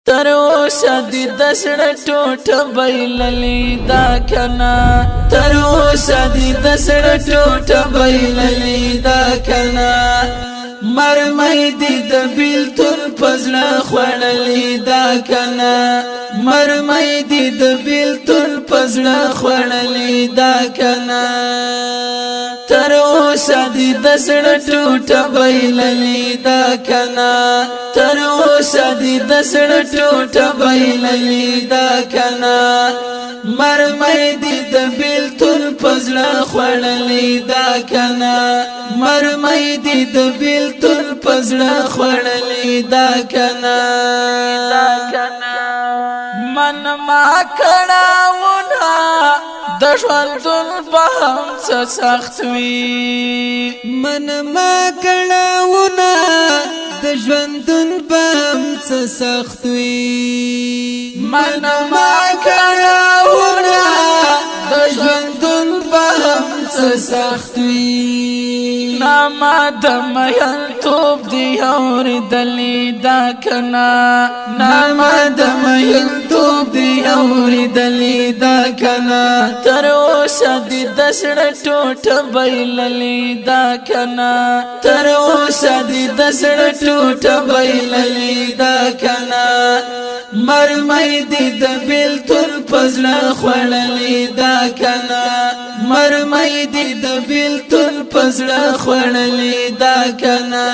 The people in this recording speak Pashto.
تر اوسه دې د زړه ټوټه بایللې دا کنه تر اوسه دې د زړه ټوټه بایللې دا کنه مرمۍ دې د بیلتون په زړه خوړلې دا کنه مرمۍ دې د بیلتون په زړه خوړلې دا کنه تر اوسه دې د زړه ټوټه بایللې دا کنه تر اوسه دې د زړه ټوټه بایللې دا کنه مرمۍ دې د بیلتون په زړه خوړلې دا کنه مرمۍ دې د بیلتون په زړه خوړلې دا کنه من ما کړهونه د ژوندون په هم څه سخت وي من ما کړهونه د ژوندون په هم څه سخت وي من ما کړهونه د ژوندون په هم څه سخت وي ناما د مین توب دی اورېدلې دا کنه ناما د مین توب دی اورېدلې دا کنه تر اوسه دې د زړه ټوټه بایللې دا کنه تر اوسه دې د زړه ټوټه بایللې دا کنه مرمۍ دې د بیلتون په زړه خوړلې دا کنه مرمۍ دې د بیلتون په زړه خوړلې دا کنه